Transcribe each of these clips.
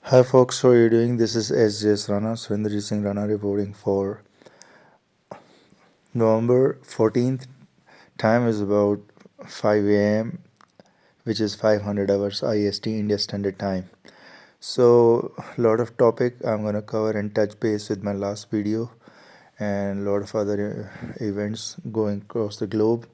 Hi folks, how are you doing? This is SJSRANA, Surendra Singh Rana reporting for November 14th. Time is about 5 a.m., which is 500 hours IST, India Standard Time. So, a lot of topic I'm going to cover and touch base with my last video and a lot of other events going across the globe.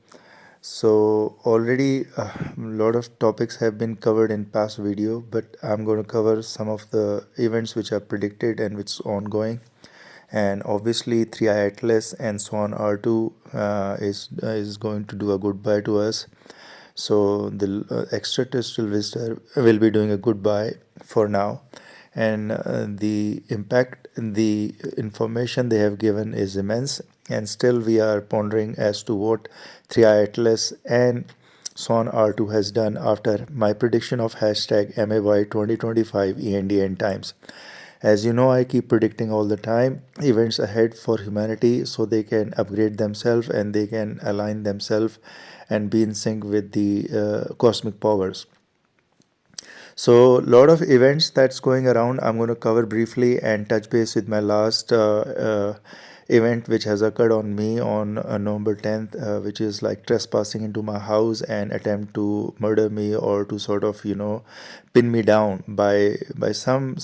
So already a lot of topics have been covered in past video, but I'm going to cover some of the events which are predicted and which is ongoing. And obviously 3i Atlas and Swan R2 is going to do a goodbye to us. So the extraterrestrial visitor will be doing a goodbye for now, and the impact, the information they have given is immense, and still we are pondering as to what 3i Atlas and Swan R2 has done after my prediction of hashtag MAY 2025 END end times. As you know, I keep predicting all the time events ahead for humanity so they can upgrade themselves and they can align themselves and be in sync with the cosmic powers. So, a lot of events that's going around. I'm going to cover briefly and touch base with my last event which has occurred on me on November 10th, which is like trespassing into my house and attempt to murder me or to sort of pin me down by some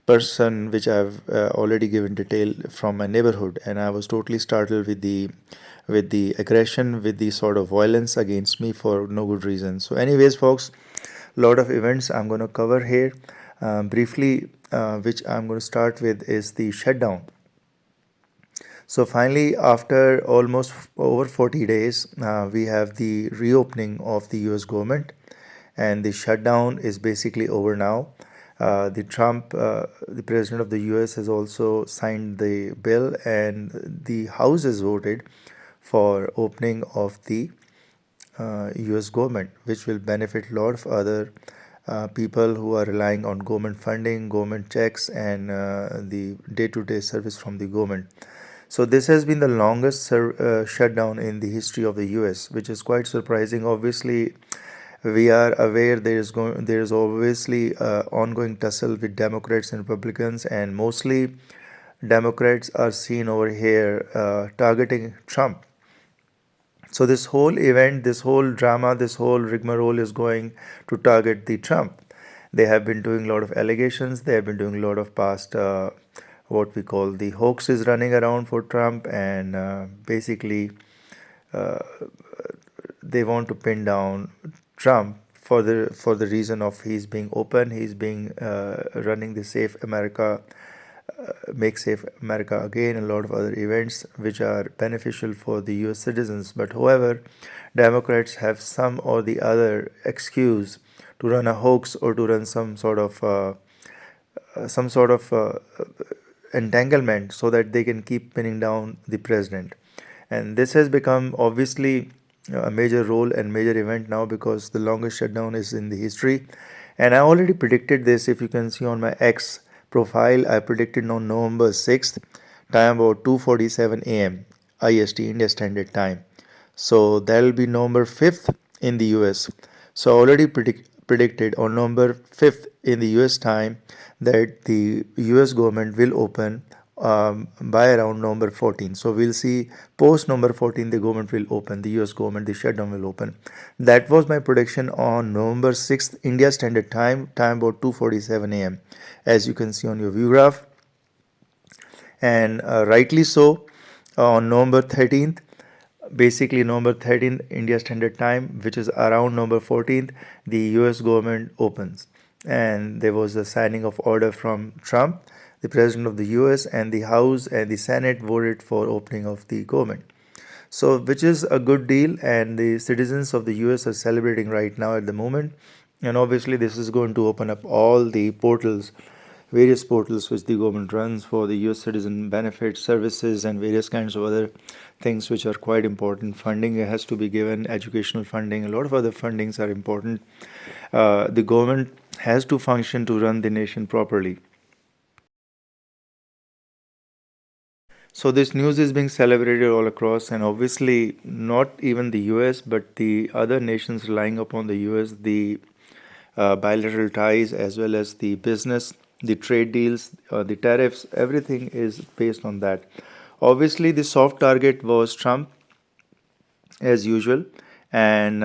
person which I've already given detail from my neighborhood, and I was totally startled with the aggression, with the sort of violence against me for no good reason. So, anyways, folks, lot of events I'm going to cover here briefly, which I'm going to start with is the shutdown. So finally, after almost over 40 days, we have the reopening of the US government, and the shutdown is basically over now. The president of the US, has also signed the bill, and the House has voted for opening of the US government, which will benefit a lot of other people who are relying on government funding, government checks, and the day-to-day service from the government. So this has been the longest shutdown in the history of the US, which is quite surprising. Obviously, we are aware there is obviously ongoing tussle with Democrats and Republicans, and mostly Democrats are seen over here targeting Trump. So this whole event, this whole drama, this whole rigmarole is going to target the Trump. They have been doing a lot of allegations. They have been doing a lot of past what we call the hoaxes running around for Trump, and basically uh, they want to pin down Trump for the reason of he's being open, he's being running the Safe America, Make Safe America Again, and a lot of other events which are beneficial for the US citizens. But however, Democrats have some or the other excuse to run a hoax or to run some sort of entanglement so that they can keep pinning down the president. And this has become obviously a major role and major event now because the longest shutdown is in the history. And I already predicted this. If you can see on my X profile, I predicted on November 6th, time about 2:47 a.m. IST, India Standard Time. So that'll be November 5th in the US. So I already predicted on November 5th in the US time that the US government will open by around November 14th. So we'll see post November 14th the government will open, the US government, the shutdown will open. That was my prediction on November 6th India Standard Time, time about 2:47 a.m. as you can see on your view graph. And rightly so, on November 13th, basically November 13th India Standard Time, which is around November 14th, the US government opens. And there was a signing of order from Trump, the president of the US, and the House and the Senate voted for opening of the government. So, which is a good deal, and the citizens of the US are celebrating right now at the moment. And obviously, this is going to open up all the portals, various portals which the government runs for the US citizen benefits, services, and various kinds of other things which are quite important. Funding has to be given, educational funding, a lot of other fundings are important. The government has to function to run the nation properly. So this news is being celebrated all across, and obviously not even the US, but the other nations relying upon the US, the bilateral ties as well as the business, the trade deals, the tariffs, everything is based on that. Obviously, the soft target was Trump as usual, and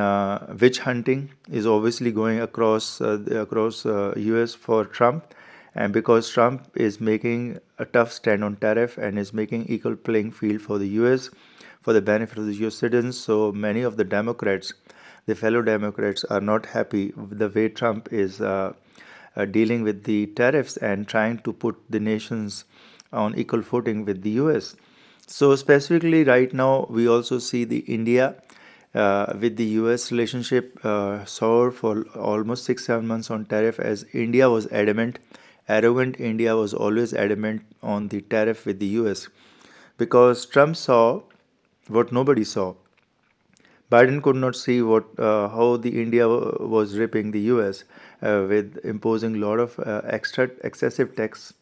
witch hunting is obviously going across US for Trump, and because Trump is making a tough stand on tariff and is making equal playing field for the US for the benefit of the US citizens, so many of the Democrats, the fellow Democrats, are not happy with the way Trump is dealing with the tariffs and trying to put the nations on equal footing with the US. So specifically right now we also see the India with the US relationship sour for almost 6-7 months on tariff, as India was adamant, arrogant India was always adamant on the tariff with the US, because Trump saw what nobody saw. Biden could not see what how the India was ripping the US with imposing a lot of extra excessive tax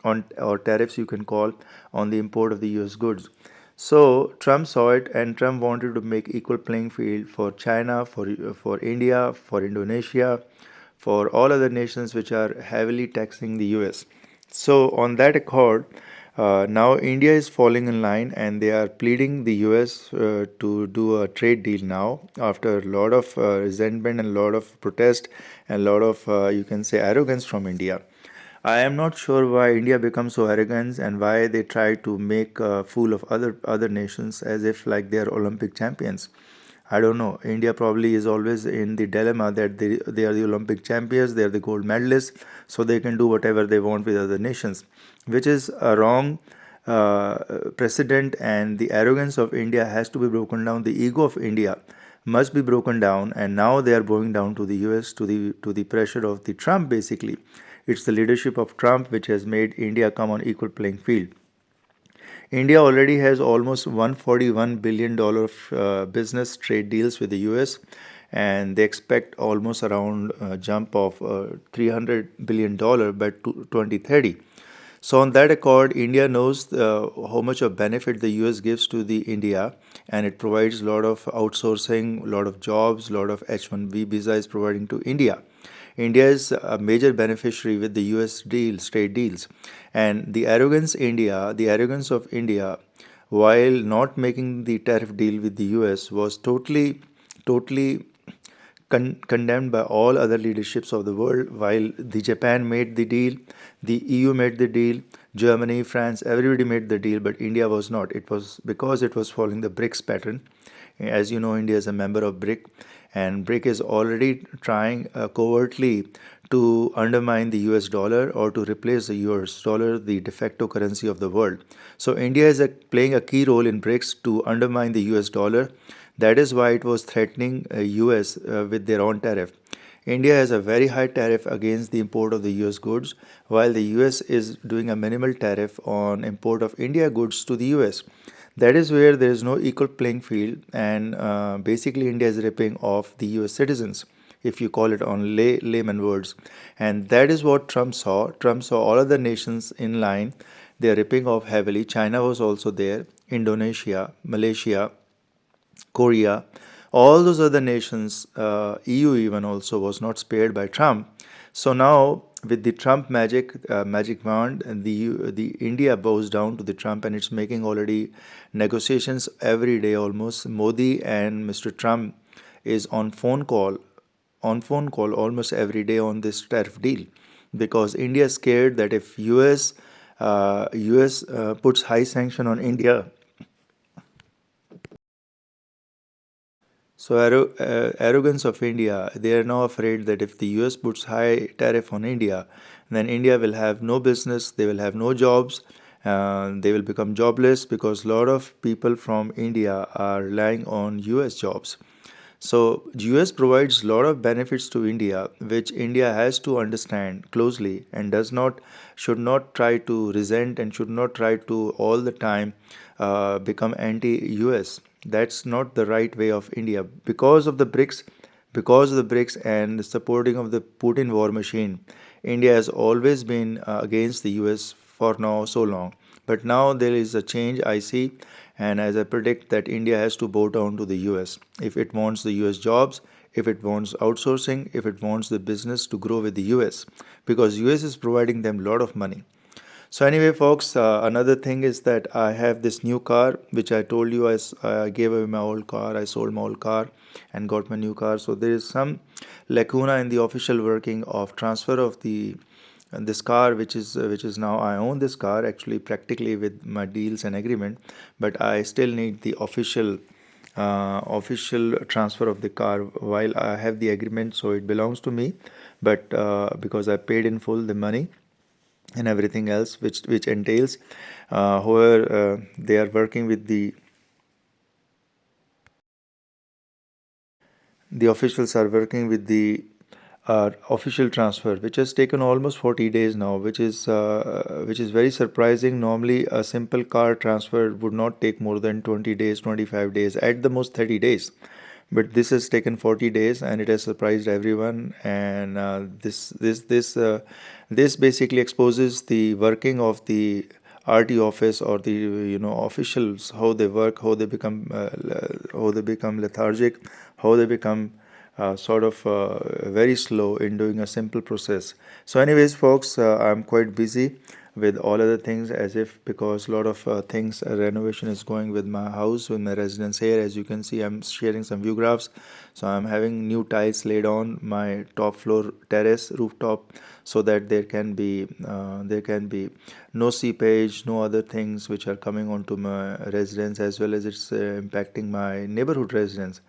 on, or tariffs you can call, on the import of the US goods. So Trump saw it, and Trump wanted to make equal playing field for China, for India, for Indonesia, for all other nations which are heavily taxing the US. So on that accord, now India is falling in line, and they are pleading the US to do a trade deal now after a lot of resentment and a lot of protest and a lot of you can say arrogance from India. I am not sure why India becomes so arrogant and why they try to make a fool of other nations as if like they are Olympic champions. I don't know. India probably is always in the dilemma that they are the Olympic champions, they are the gold medalists, so they can do whatever they want with other nations, which is a wrong precedent. And the arrogance of India has to be broken down. The ego of India must be broken down, and now they are going down to the US, to the pressure of the Trump. Basically, it's the leadership of Trump which has made India come on equal playing field. India already has almost $141 billion of business trade deals with the US, and they expect almost around a jump of $300 billion by 2030. So on that accord, India knows how much of benefit the US gives to the India, and it provides a lot of outsourcing, a lot of jobs, a lot of H-1B visa is providing to India. India is a major beneficiary with the US deals, trade deals, and the arrogance of India, while not making the tariff deal with the US, was totally condemned by all other leaderships of the world. While the Japan made the deal, the EU made the deal, Germany, France, everybody made the deal, but India was not. It was because it was following the BRICS pattern. As you know, India is a member of BRIC, and BRIC is already trying covertly to undermine the US dollar or to replace the US dollar, the de facto currency of the world. So India is playing a key role in BRICS to undermine the US dollar. That is why it was threatening US with their own tariff. India has a very high tariff against the import of the US goods, while the US is doing a minimal tariff on import of India goods to the US. That is where there is no equal playing field, and basically India is ripping off the US citizens, if you call it on layman words. And that is what Trump saw. Trump saw all other nations in line. They are ripping off heavily. China was also there, Indonesia, Malaysia, Korea, all those other nations, EU even also was not spared by Trump. So now with the Trump magic wand, and the India bows down to the Trump, and it's making already negotiations every day almost. Modi and Mr. Trump is on phone call almost every day on this tariff deal, because India is scared that if US puts high sanction on India. So arrogance of India, they are now afraid that if the US puts high tariff on India, then India will have no business, they will have no jobs, they will become jobless, because a lot of people from India are relying on US jobs. So US provides a lot of benefits to India, which India has to understand closely, and should not try to resent, and should not try to all the time become anti-US. That's not the right way of India. Because of the BRICS and the supporting of the Putin war machine, India has always been against the US for now so long. But now there is a change I see, And as I predict that India has to bow down to the US if it wants the US jobs, if it wants outsourcing, if it wants the business to grow with the US, because US is providing them a lot of money. So anyway, folks, another thing is that I have this new car, which I told you I gave away my old car. I sold my old car and got my new car. So there is some lacuna in the official working of transfer of the this car, which is now I own this car actually practically with my deals and agreement, but I still need the official transfer of the car. While I have the agreement, so it belongs to me, but because I paid in full the money and everything else which entails however they are working with the officials are working with the official transfer, which has taken almost 40 days now, which is very surprising. Normally a simple car transfer would not take more than 20 days, 25 days, at the most 30 days, but this has taken 40 days and it has surprised everyone. And this basically exposes the working of the RT office or the officials, how they work, how they become lethargic, how they become sort of very slow in doing a simple process. So anyways, folks, I'm quite busy with all other things, as if because a lot of things renovation is going with my house, with my residence here. As you can see, I'm sharing some view graphs. So I'm having new tiles laid on my top floor terrace rooftop, so that there can be no seepage, no other things which are coming onto my residence, as well as it's impacting my neighborhood residents.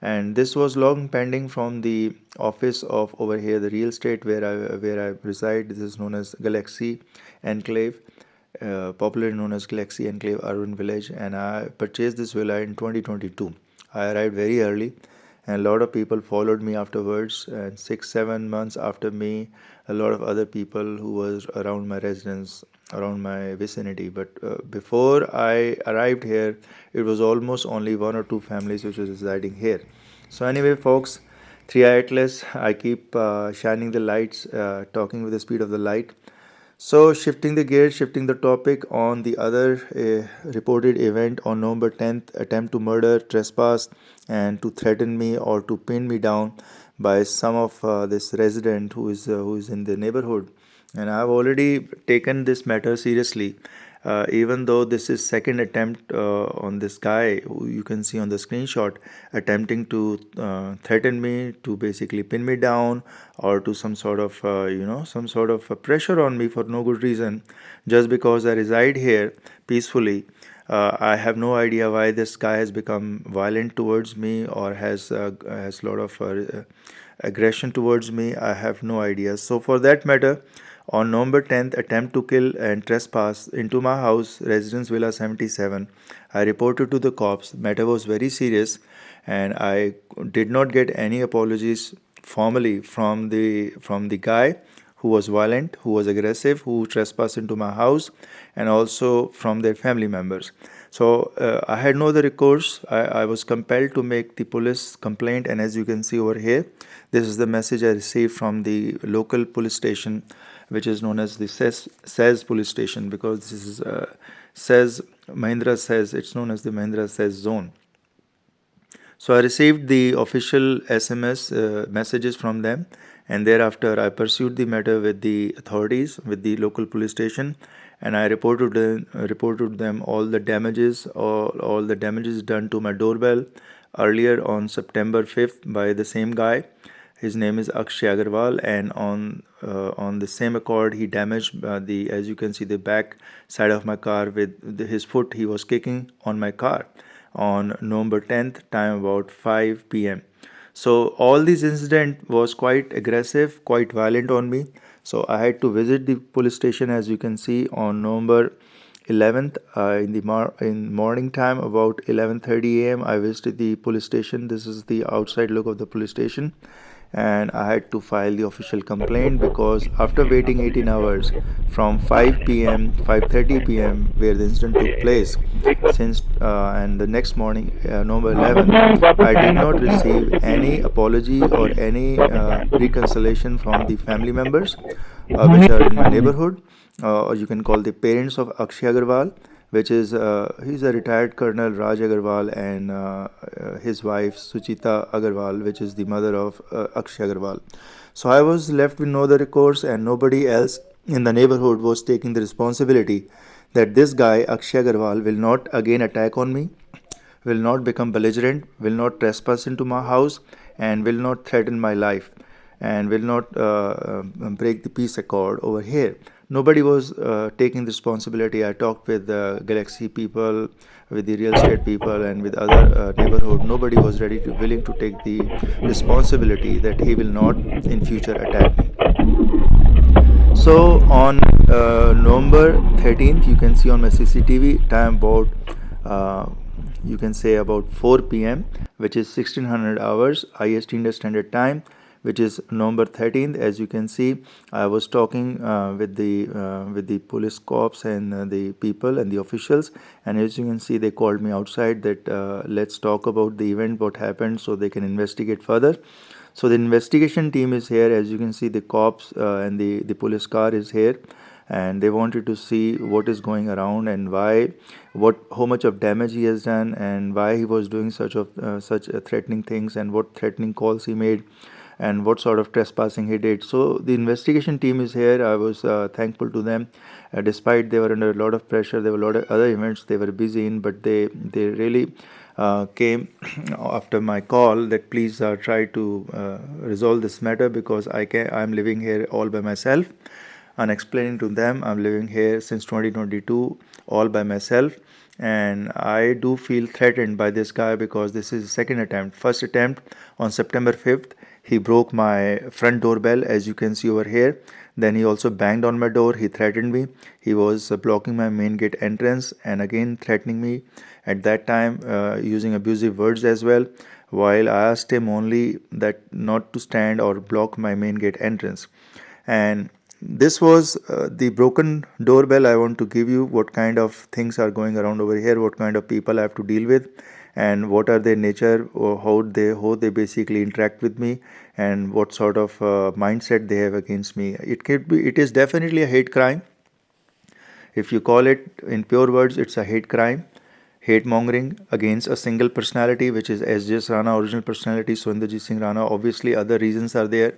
And this was long pending from the office of over here, the real estate where I reside. This is known as Galaxy Enclave, popularly known as Galaxy Enclave Urban Village, and I purchased this villa in 2022. I arrived very early, and a lot of people followed me afterwards, and 6-7 months after me, a lot of other people who was around my residence, around my vicinity. But before I arrived here, it was almost only 1 or 2 families which was residing here. So anyway, folks, 3i Atlas, I keep shining the lights, talking with the speed of the light. So shifting the gear, shifting the topic on the other reported event on November 10th, attempt to murder, trespass, and to threaten me or to pin me down by some of this resident who is in the neighborhood. And I've already taken this matter seriously. Even though this is second attempt on this guy who you can see on the screenshot, attempting to threaten me, to basically pin me down, or to some sort of pressure on me for no good reason, just because I reside here peacefully. I have no idea why this guy has become violent towards me or has a lot of aggression towards me. I have no idea. So for that matter, on November 10th, attempt to kill and trespass into my house, Residence Villa 77. I reported to the cops. Matter was very serious, and I did not get any apologies formally from the guy who was violent, who was aggressive, who trespassed into my house, and also from their family members. So I had no other recourse. I was compelled to make the police complaint, and as you can see over here, this is the message I received from the local police station, which is known as the Says police station, because this is Says Mahindra Says. It's known as the Mahindra Says zone. So I received the official SMS messages from them, and thereafter I pursued the matter with the authorities, with the local police station, and I reported them all the damages, all the damages done to my doorbell earlier on September 5th by the same guy. His name is Akshay Agarwal, and on the same accord, he damaged as you can see, the back side of my car with his foot. He was kicking on my car on November 10th, time about 5 p.m. So all this incident was quite aggressive, quite violent on me. So I had to visit the police station, as you can see, on November 11th in morning time, about 11:30 a.m. I visited the police station. This is the outside look of the police station, and I had to file the official complaint because after waiting 18 hours from 5 p.m., 5:30 p.m., where the incident took place, and the next morning, November 11th, I did not receive any apology or any reconciliation from the family members which are in my neighborhood, or you can call the parents of Akshay Agarwal, which is he's a retired Colonel Raj Agarwal and his wife Suchita Agarwal, which is the mother of Akshay Agarwal. So I was left with no other recourse, and nobody else in the neighborhood was taking the responsibility that this guy Akshay Agarwal will not again attack on me, will not become belligerent, will not trespass into my house, and will not threaten my life, and will not break the peace accord over here. Nobody was taking the responsibility. I talked with the Galaxy people, with the real estate people, and with other neighborhood. Nobody was ready to willing to take the responsibility that he will not in future attack me. So on November 13th, you can see on my CCTV time about uh, you can say about 4 p.m., which is 1600 hours IST India Standard Time, which is November 13th. As you can see, I was talking with the police cops and the people and the officials, and as you can see, they called me outside that let's talk about the event, what happened, so they can investigate further. So the investigation team is here. As you can see, the cops and the police car is here, and they wanted to see what is going around and why, how much of damage he has done, and why he was doing such threatening things, and what threatening calls he made, and what sort of trespassing he did. So the investigation team is here. I was thankful to them, despite they were under a lot of pressure. There were a lot of other events they were busy in, but they really came after my call that please try to resolve this matter, because I'm living here all by myself, and explaining to them I'm living here since 2022 all by myself, and I do feel threatened by this guy because this is the second attempt. First attempt on September 5th, he broke my front doorbell, as you can see over here. Then he also banged on my door. He threatened me. He was blocking my main gate entrance and again threatening me at that time, using abusive words as well, while I asked him only that not to stand or block my main gate entrance. And this was the broken doorbell. I want to give you what kind of things are going around over here, what kind of people I have to deal with, and what are their nature, or how they basically interact with me, and what sort of mindset they have against me. It is definitely a hate crime. If you call it in pure words, it's a hate crime, hate mongering against a single personality, which is SJS Rana, original personality, Sundajit Singh Rana. Obviously, other reasons are there,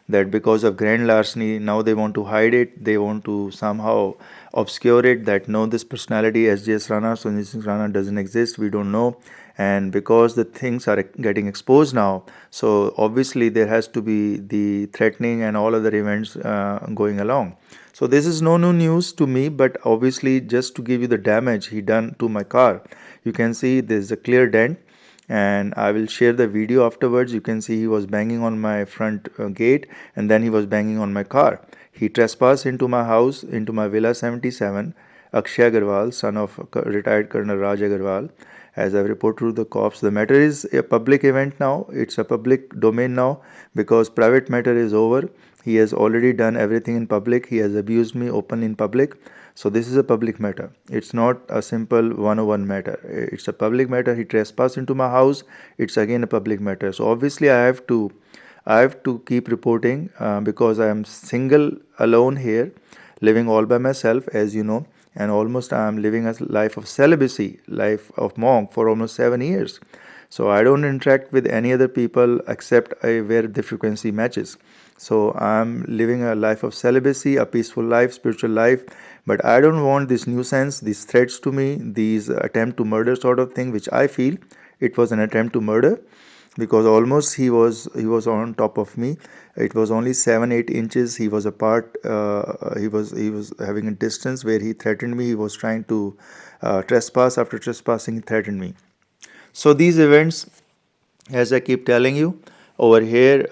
that because of grand larceny, now they want to hide it. They want to somehow obscure it, that no, this personality SJS Rana, Sundajit Singh Rana doesn't exist. We don't know. And because the things are getting exposed now, so obviously there has to be the threatening and all other events going along. So this is no new news to me, but obviously just to give you the damage he done to my car. You can see there's a clear dent, and I will share the video afterwards. You can see he was banging on my front gate, and then he was banging on my car. He trespassed into my house, into my Villa 77. Akshay Agarwal, son of retired Colonel Raj Agarwal, as I've reported to the cops. The matter is a public event now. It's a public domain now, because private matter is over. He has already done everything in public. He has abused me open in public. So this is a public matter. It's not a simple 101 matter. It's a public matter. He trespassed into my house. It's again a public matter. So obviously I have to keep reporting, because I am single, alone here, living all by myself, as you know, and almost I am living a life of celibacy, life of monk for almost 7 years. So I don't interact with any other people except where the frequency matches. So I'm living a life of celibacy, a peaceful life, spiritual life. But I don't want this nuisance, these threats to me, these attempt to murder sort of thing, which I feel it was an attempt to murder, because almost he was on top of me. It was only 7-8 inches he was apart. He was having a distance where he threatened me. He was trying to trespass. After trespassing, he threatened me. So these events, as I keep telling you, over here,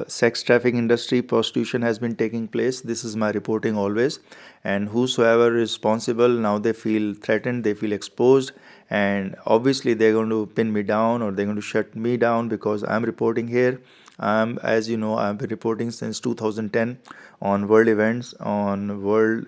sex trafficking industry, prostitution has been taking place. This is my reporting always. And whosoever is responsible, now they feel threatened, they feel exposed, and obviously they're going to pin me down, or they're going to shut me down, because I'm reporting here. As you know, I've been reporting since 2010 on world events, on world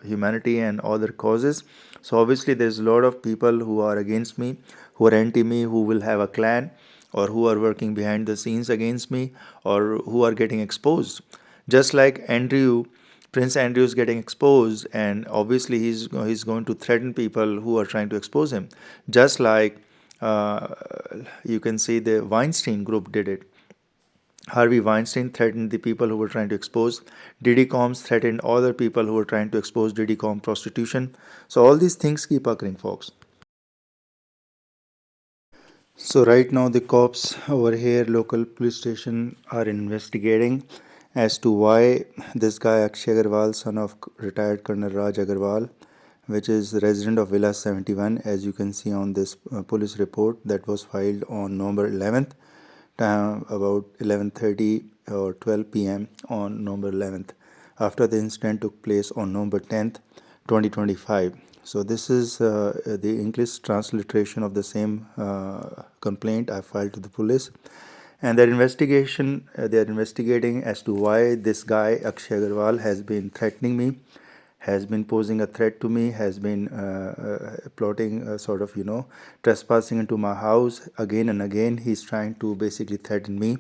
humanity and other causes. So obviously there's a lot of people who are against me, who are anti me, who will have a clan, or who are working behind the scenes against me, or who are getting exposed. Just like Andrew Prince Andrew is getting exposed, and obviously he's going to threaten people who are trying to expose him, just like uh, you can see the Weinstein group did it. Harvey Weinstein threatened the people who were trying to expose. Diddy Combs threatened other people who were trying to expose Diddy Combs prostitution. So all these things keep occurring, folks. So right now the cops over here, local police station, are investigating as to why this guy Akshay Agarwal, son of retired Colonel Raj Agarwal, which is resident of Villa 71, as you can see on this police report that was filed on November 11th, time about 11:30 or 12 p.m. on November 11th, after the incident took place on November 10th, 2025. So this is the English transliteration of the same complaint I filed to the police, and their investigation they are investigating as to why this guy Akshay Agarwal has been threatening me, has been posing a threat to me, has been plotting sort of, trespassing into my house again and again. He's trying to basically threaten me,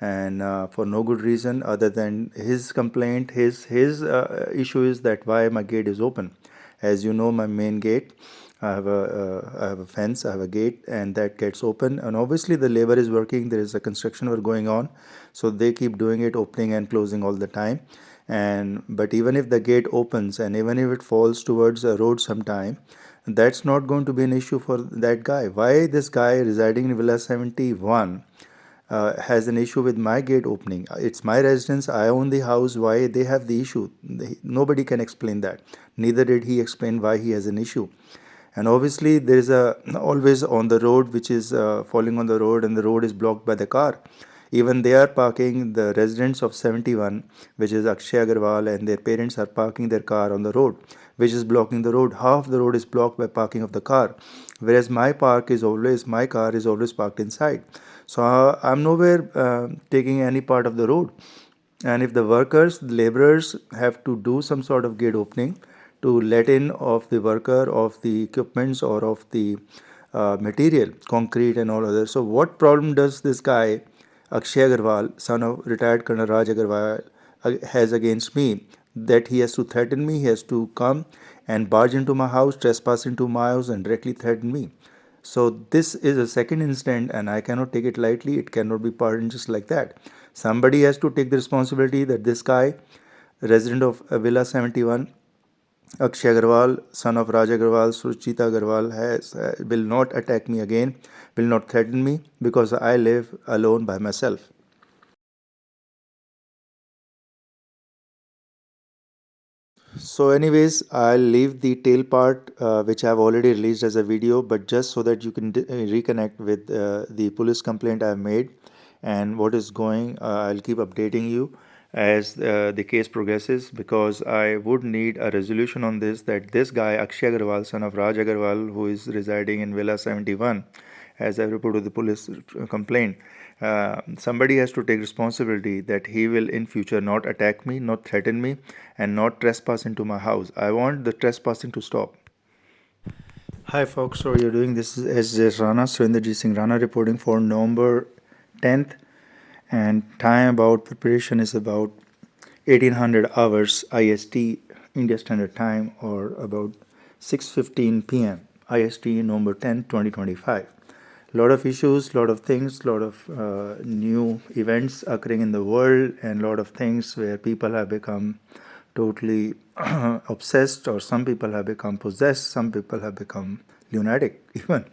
and for no good reason other than his complaint. His issue is that why my gate is open. As you know, my main gate, I have a fence, I have a gate, and that gets open. And obviously, the labor is working. There is a construction work going on, so they keep doing it, opening and closing all the time. And but even if the gate opens and even if it falls towards a road sometime, that's not going to be an issue for that guy. Why this guy residing in Villa 71 has an issue with my gate opening? It's my residence, I own the house. Why they have the issue? Nobody can explain that. Neither did he explain why he has an issue. And obviously there is a always on the road which is falling on the road, and the road is blocked by the car. Even they are parking, the residents of 71, which is Akshay Agarwal, and their parents are parking their car on the road, which is blocking the road. Half the road is blocked by parking of the car, whereas my car is always parked inside. So I'm nowhere taking any part of the road. And if the workers, the laborers, have to do some sort of gate opening to let in of the worker, of the equipments, or of the material, concrete and all other. So what problem does this guy Akshay Agarwal, son of retired Colonel Raj Agarwal, has against me, that he has to threaten me? He has to come and barge into my house, trespass into my house, and directly threaten me. So this is a second incident, and I cannot take it lightly. It cannot be pardoned just like that. Somebody has to take the responsibility that this guy, resident of Villa 71, Akshay Agarwal, son of Raj Agarwal, Suchita Agarwal, will not attack me again, will not threaten me, because I live alone by myself. So anyways, I'll leave the tail part, which I've already released as a video, but just so that you can reconnect with the police complaint I've made and what is going, I'll keep updating you as the case progresses, because I would need a resolution on this, that this guy Akshay Agarwal, son of Raj Agarwal, who is residing in Villa 71, as I reported the police complaint, somebody has to take responsibility that he will in future not attack me, not threaten me, and not trespass into my house. I want the trespassing to stop. Hi folks, so you're doing this is SJSRANA, Surendrajit Singh Rana, reporting for November 10th, and time about preparation is about 1800 hours IST, India Standard Time, or about 6:15 p.m. IST, November 10th, 2025. Lot of issues, lot of things, lot of new events occurring in the world, and lot of things where people have become totally obsessed, or some people have become possessed, some people have become lunatic even.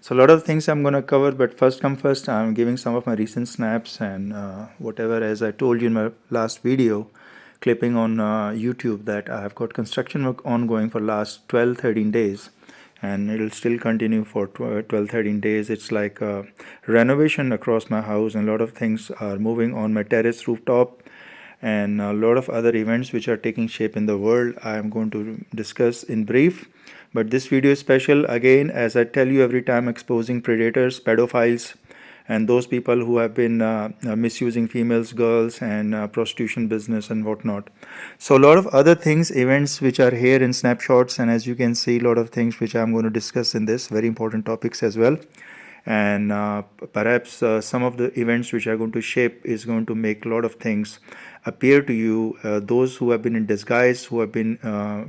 So a lot of things I'm going to cover, but first come first, I'm giving some of my recent snaps and whatever. As I told you in my last video clipping on YouTube, that I have got construction work ongoing for last 12-13 days, and it'll still continue for 12-13 days. It's like renovation across my house, and a lot of things are moving on my terrace, rooftop, and a lot of other events which are taking shape in the world. I am going to discuss in brief, but this video is special again, as I tell you every time, exposing predators, pedophiles, and those people who have been misusing females, girls, and prostitution business and whatnot. So a lot of other things, events which are here in snapshots, and as you can see, a lot of things which I'm going to discuss in this, very important topics as well. And perhaps some of the events which are going to shape is going to make a lot of things appear to you, those who have been in disguise, who have been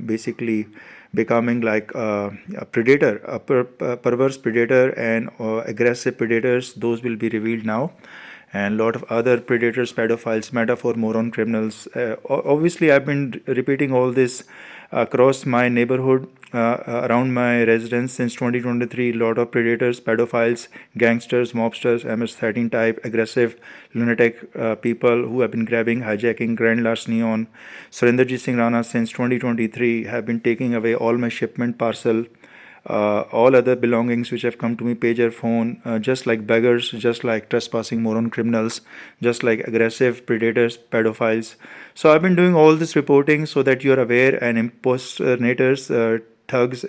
basically becoming like a predator, a perverse predator and aggressive predators, those will be revealed now. And a lot of other predators, pedophiles, metaphor, moron criminals. Obviously, I've been repeating all this across my neighborhood, around my residence since 2023. A lot of predators, pedophiles, gangsters, mobsters, MS-13 type, aggressive, lunatic people who have been grabbing, hijacking, Grand Larceny on Surendrajit Singh Rana since 2023 have been taking away all my shipment parcel, all other belongings which have come to me, pager, phone, just like beggars, just like trespassing moron criminals, just like aggressive predators, pedophiles. So I've been doing all this reporting so that you're aware, and impersonators, thugs,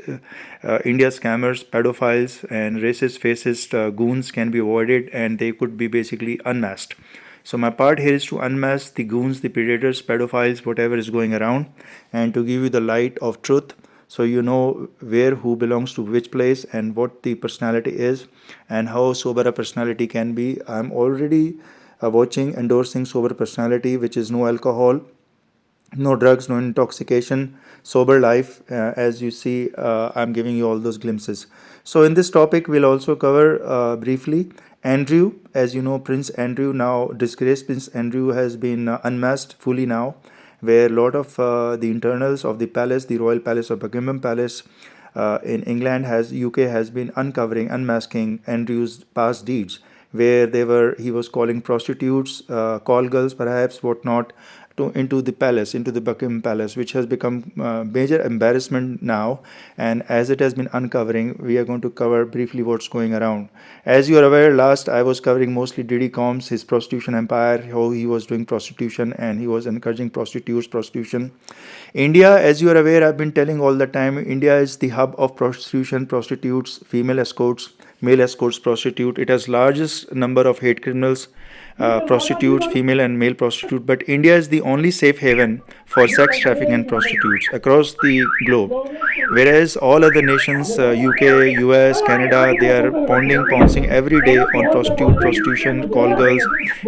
India scammers, pedophiles, and racist, fascist goons can be avoided, and they could be basically unmasked. So my part here is to unmask the goons, the predators, pedophiles, whatever is going around, and to give you the light of truth, so you know where who belongs to which place and what the personality is and how sober a personality can be. I'm already watching, endorsing sober personality, which is no alcohol, no drugs, no intoxication, sober life. As you see, I'm giving you all those glimpses. So in this topic, we'll also cover briefly Andrew. As you know, Prince Andrew, now disgraced Prince Andrew, has been unmasked fully now, where a lot of the internals of the palace, the royal palace of Buckingham Palace in England, has UK has been uncovering, unmasking Andrew's past deeds, where he was calling prostitutes, call girls, perhaps whatnot, into the palace, into the Buckingham Palace, which has become major embarrassment now. And as it has been uncovering, we are going to cover briefly what's going around. As you are aware, last I was covering mostly Diddy Combs, his prostitution empire, how he was doing prostitution and he was encouraging prostitutes, prostitution. India, as you are aware, I've been telling all the time, India is the hub of prostitution, prostitutes, female escorts, male escorts, prostitute. It has largest number of hate criminals, prostitutes, female and male prostitute. But India is the only safe haven for sex trafficking and prostitutes across the globe. Whereas all other nations, UK, US, Canada, they are pouncing every day on prostitution, call girls,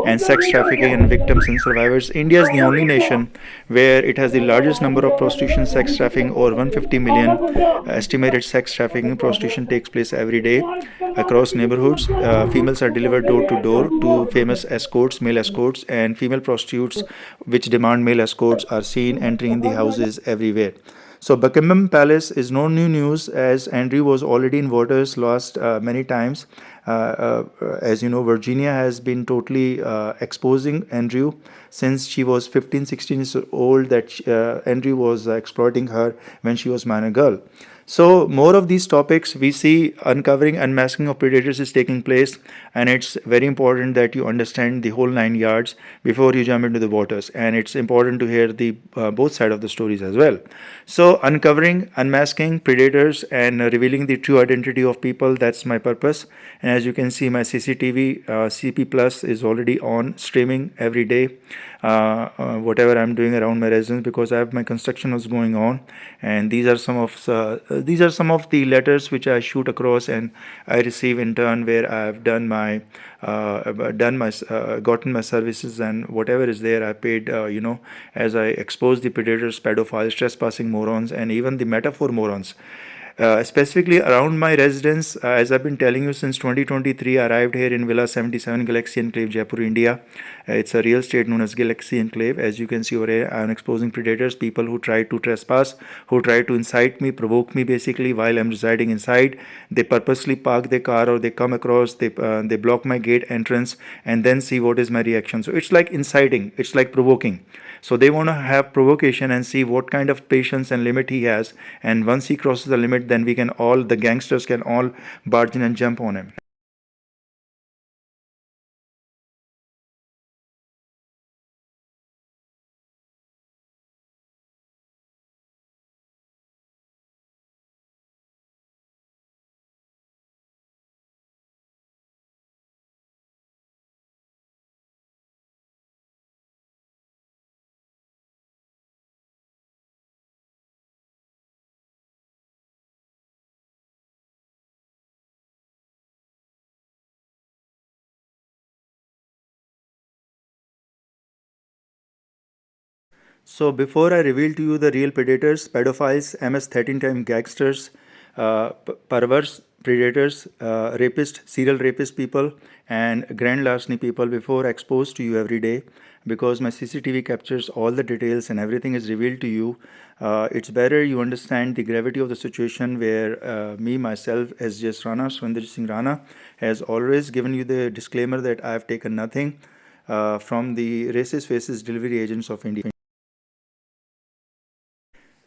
and sex trafficking and victims and survivors. India is the only nation where it has the largest number of prostitution, sex trafficking, over 150 million estimated sex trafficking, prostitution takes place every day across neighborhoods. Females are delivered door to door to famous escorts, male escorts, and female prostitutes which demand male escorts are seen entering the houses everywhere. So Buckingham Palace is no new news, as Andrew was already in waters last many times. As you know, Virginia has been totally exposing Andrew since she was 15, 16 years old, that Andrew was exploiting her when she was minor girl. So more of these topics we see, uncovering, unmasking of predators is taking place, and it's very important that you understand the whole 9 yards before you jump into the waters, and it's important to hear the both side of the stories as well. So uncovering, unmasking predators and revealing the true identity of people, that's my purpose. And as you can see, my CCTV CP Plus is already on streaming every day. Whatever I'm doing around my residence, because I have my construction was going on, and these are some of the letters which I shoot across and I receive in turn, where I have gotten my services, and whatever is there I paid, as I expose the predators, pedophiles, trespassing morons, and even the metaphor morons. Specifically around my residence, as I've been telling you since 2023, I arrived here in Villa 77 Galaxy Enclave, Jaipur, India. It's a real estate known as Galaxy Enclave. As you can see over here, I'm exposing predators, people who try to trespass, who try to incite me, provoke me basically while I'm residing inside. They purposely park their car, or they come across, they block my gate entrance, and then see what is my reaction. So it's like inciting, it's like provoking. So they want to have provocation and see what kind of patience and limit he has. And once he crosses the limit, then the gangsters can all barge in and jump on him. So before I reveal to you the real predators, pedophiles, MS-13 time gangsters, perverse predators, rapist, serial rapist people, and Grand Larceny people before exposed to you every day, because my CCTV captures all the details and everything is revealed to you. It's better you understand the gravity of the situation where me, myself, SJSRANA, Surendra Singh Rana, has always given you the disclaimer that I have taken nothing from the racist faces delivery agents of India.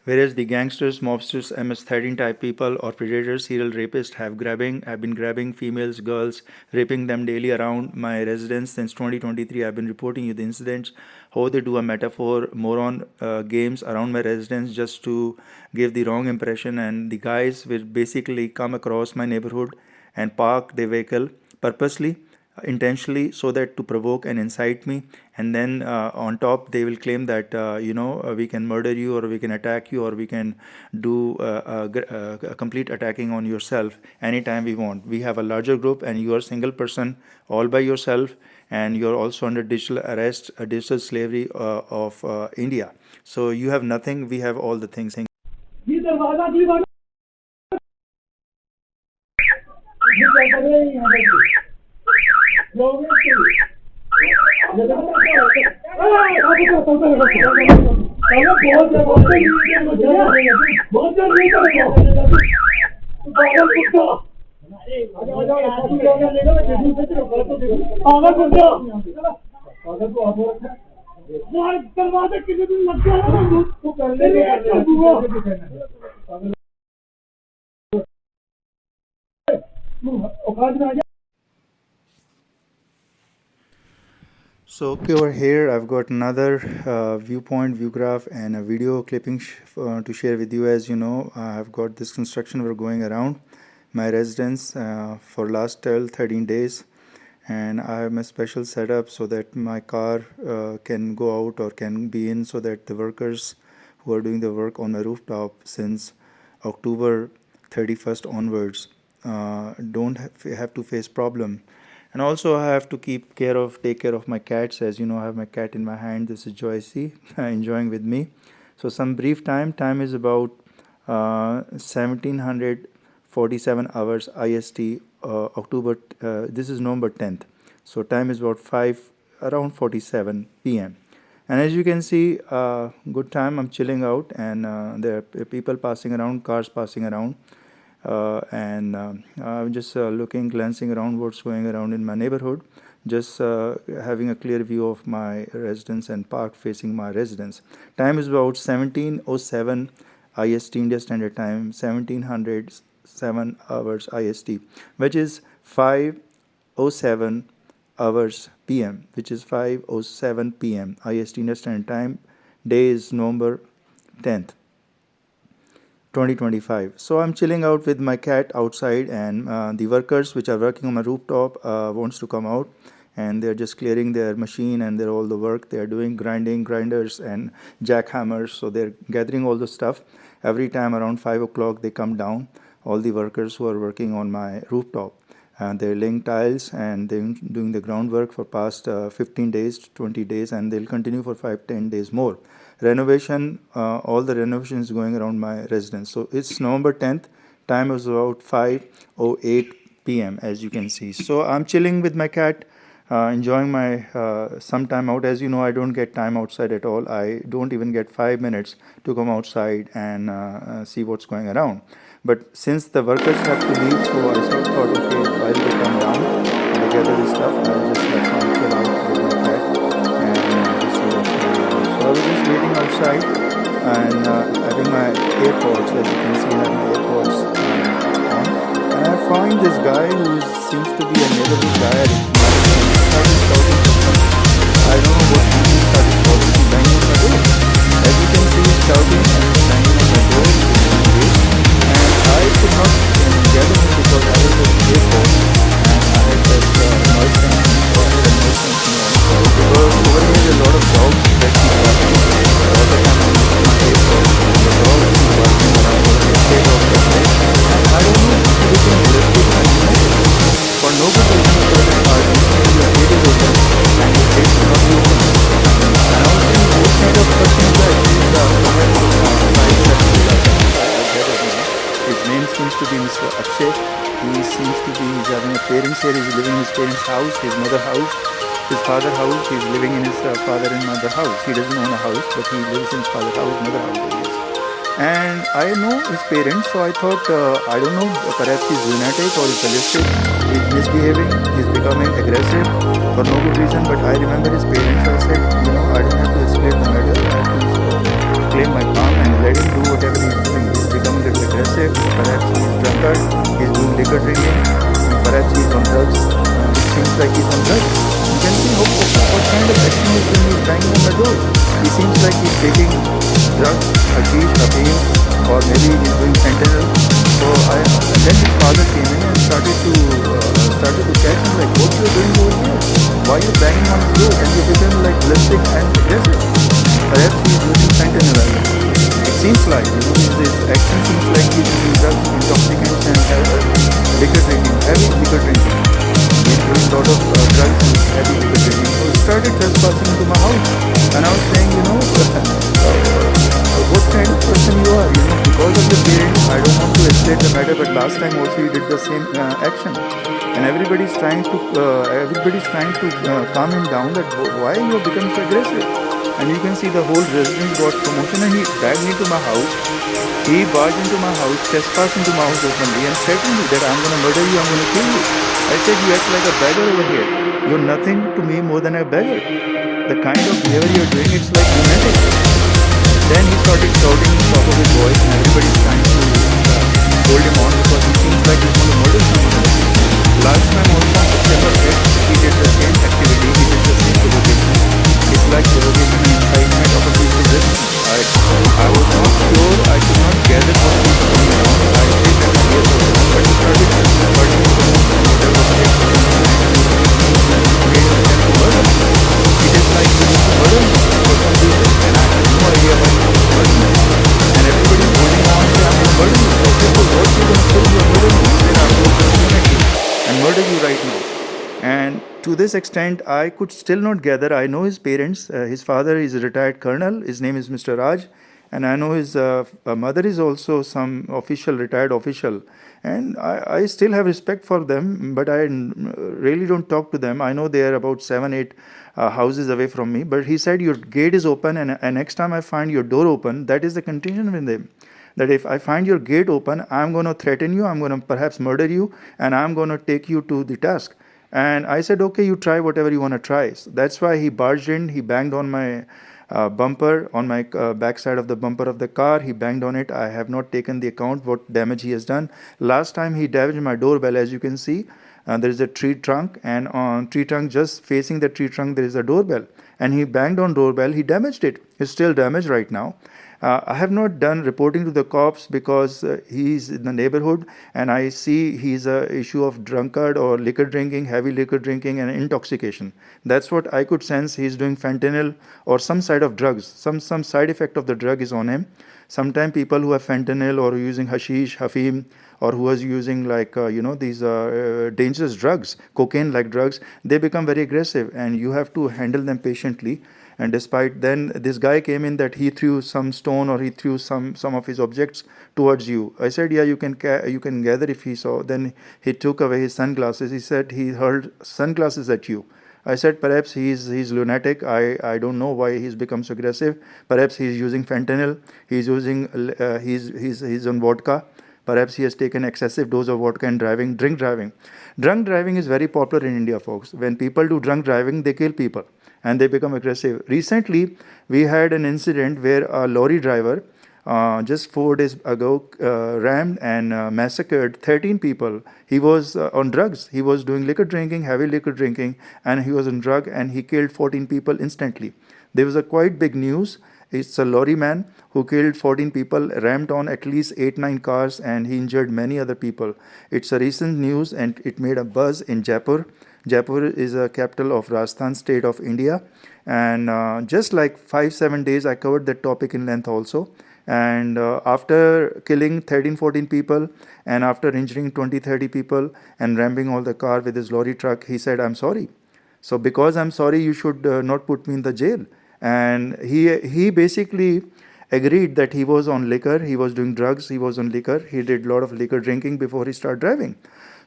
Whereas the gangsters, mobsters, MS-13 type people or predators, serial rapists have been grabbing females, girls, raping them daily around my residence since 2023. I've been reporting you the incidents, how they do a metaphor, moron games around my residence just to give the wrong impression, and the guys will basically come across my neighborhood and park their vehicle purposely, intentionally, so that to provoke and incite me, and then on top they will claim that we can murder you, or we can attack you, or we can do a complete attacking on yourself anytime we want. We have a larger group and you are a single person all by yourself, and you're also under digital arrest, digital slavery of India. So you have nothing, we have all the things. So okay, over here I've got another view graph and a video clipping to share with you. As you know, I've got this construction work going around my residence for last 13 days, and I have my special setup so that my car can go out or can be in, so that the workers who are doing the work on my rooftop since October 31st onwards don't have to face problem. And also I have to take care of my cats. As you know, I have my cat in my hand. This is Joycey enjoying with me. So some brief time is about 1747 hours IST, October, this is November 10th. So time is about around 47 p.m. And as you can see, good time, I'm chilling out, and there are people passing around, cars passing around. And I'm just glancing around what's going around in my neighborhood, just having a clear view of my residence and park facing my residence. Time is about 17:07 IST, India Standard Time, 1707 hours IST, which is 5:07 hours PM, which is 5:07 PM IST, India Standard Time. Day is November 10th. 2025. So I'm chilling out with my cat outside, and the workers which are working on my rooftop wants to come out, and they're just clearing their machine, and they're all the work they're doing, grinders and jackhammers. So they're gathering all the stuff. Every time around 5 o'clock they come down, all the workers who are working on my rooftop, and they're laying tiles and they're doing the groundwork for past 15 days, 20 days, and they'll continue for 5-10 days more. Renovation, all the renovations going around my residence. So it's November 10th. Time is about 5:08 p.m. as you can see. So I'm chilling with my cat, enjoying my some time out. As you know, I don't get time outside at all. I don't even get 5 minutes to come outside and see what's going around. But since the workers have to leave, so I thought, okay, while they come down and they gather this stuff, I'll just have some chill out with my cat and just see what's going on. So I was just waiting outside and having my AirPods. As you can see, I have my AirPods on. And I find this guy who seems to be a neighborhood guy. He started shouting something. I don't know what he started shouting. He's banging on my door. As you can see, he's shouting and he's banging on my door. I could not get him because I was at the airport and I had that noise cancelling software and noise cancelling on. So because over here a lot of dogs that keep barking all the time on my airport, and the dogs keep barking around over here, stray dogs like that. And I don't know if we can rescue them, for no good reason, so that house, his mother house, his father house. He's living in his father and mother house. He doesn't own a house, but he lives in his father house, mother house, I guess. And I know his parents, so I thought, I don't know, perhaps he's lunatic or he's ballistic, he's misbehaving, he's becoming aggressive for no good reason. But I remember his parents, so I said, I don't have to escalate the matter, I have to claim my calm and let him do whatever he's doing. He's becoming a little aggressive, perhaps he's drunkard, he's doing liquor drinking, perhaps he's on drugs. It seems like he's on drugs. You can see what kind of action he's doing. He's banging on the door. He seems like he's taking drugs, hashish, hafiz, or maybe he's doing fentanyl. So and then his father came in and started to catch him, like, what you're doing over here? Why are you banging on his door? And he became like ballistic and aggressive. Perhaps he's using fentanyl. It seems like, his action seems like he's using drugs, intoxicants, and liquor drinking, heavy liquor drinking. He's doing a lot of drugs and heavy liquor drinking. So he started trespassing into my house. And I was saying, what kind of person you are? Because of your parents, I don't want to escalate the matter, but last time also you did the same action. And everybody's trying to calm him down, that why you have become so aggressive. And you can see the whole residence got commotion, and he dragged me to my house. He barged into my house, trespassed into my house openly, and threatened me that I'm going to murder you, I'm going to kill you. I said, you act like a beggar over here. You're nothing to me more than a beggar. The kind of behavior you're doing, it's like lunatic. Then he started shouting at the top of his voice, and everybody's trying to hold him on because he seems like he's going to murder someone. Last time also on September 5th, he did the same activity, he did the same provocation. It's like provocation and incitement of a peaceful resistance. I was not sure, I could not gather what was going on. I did that idea for him, but he started burning his homes and whatever things made him to murder. It is like he wants to murder me for some reason, and I have no idea why he wants to murder me. And everybody's holding on to, I'm going to murder you. I said, so what you going to kill you or murder me? He said, I'm going to eliminate you and murder you right now. And to this extent, I could still not gather. I know his parents. His father is a retired colonel. His name is Mr. Raj. And I know his mother is also some retired official. And I still have respect for them, but I really don't talk to them. I know they are about 7-8 houses away from me. But he said, your gate is open, and next time I find your door open, that is the condition with them. That if I find your gate open, I'm going to threaten you, I'm going to perhaps murder you, and I'm going to take you to the task. And I said, okay, you try whatever you want to try. So that's why he barged in, he banged on my bumper, on my backside of the bumper of the car. He banged on it. I have not taken the account what damage he has done. Last time he damaged my doorbell, as you can see. There is a tree trunk, and on tree trunk, just facing the tree trunk, there is a doorbell. And he banged on doorbell, he damaged it. It's still damaged right now. I have not done reporting to the cops because he's in the neighborhood, and I see he's a issue of drunkard or liquor drinking, heavy liquor drinking, and intoxication. That's what I could sense. He's doing fentanyl or some side of drugs. Some side effect of the drug is on him. Sometimes people who have fentanyl or using hashish, hafim, or who is using these dangerous drugs, cocaine-like drugs, they become very aggressive, and you have to handle them patiently. And despite then, this guy came in that he threw some stone or he threw some of his objects towards you. I said, yeah, you can gather if he saw. Then he took away his sunglasses. He said he hurled sunglasses at you. I said, perhaps he's lunatic. I don't know why he's become so aggressive. Perhaps he's using fentanyl. He's using he's on vodka. Perhaps he has taken excessive dose of vodka and drink driving. Drunk driving is very popular in India, folks. When people do drunk driving, they kill people and they become aggressive. Recently, we had an incident where a lorry driver, just 4 days ago, rammed and massacred 13 people. He was on drugs. He was doing liquor drinking, heavy liquor drinking, and he was on drug, and he killed 14 people instantly. There was a quite big news. It's a lorry man who killed 14 people, rammed on at least 8-9 cars, and he injured many other people. It's a recent news, and it made a buzz in Jaipur. Jaipur is a capital of Rajasthan state of India. And just like 5-7 days, I covered that topic in length also. And after killing 13-14 people and after injuring 20-30 people and ramming all the car with his lorry truck, he said, I'm sorry. So because I'm sorry, you should not put me in the jail. And he basically agreed that he was on liquor, he was doing drugs, he was on liquor, he did a lot of liquor drinking before he started driving.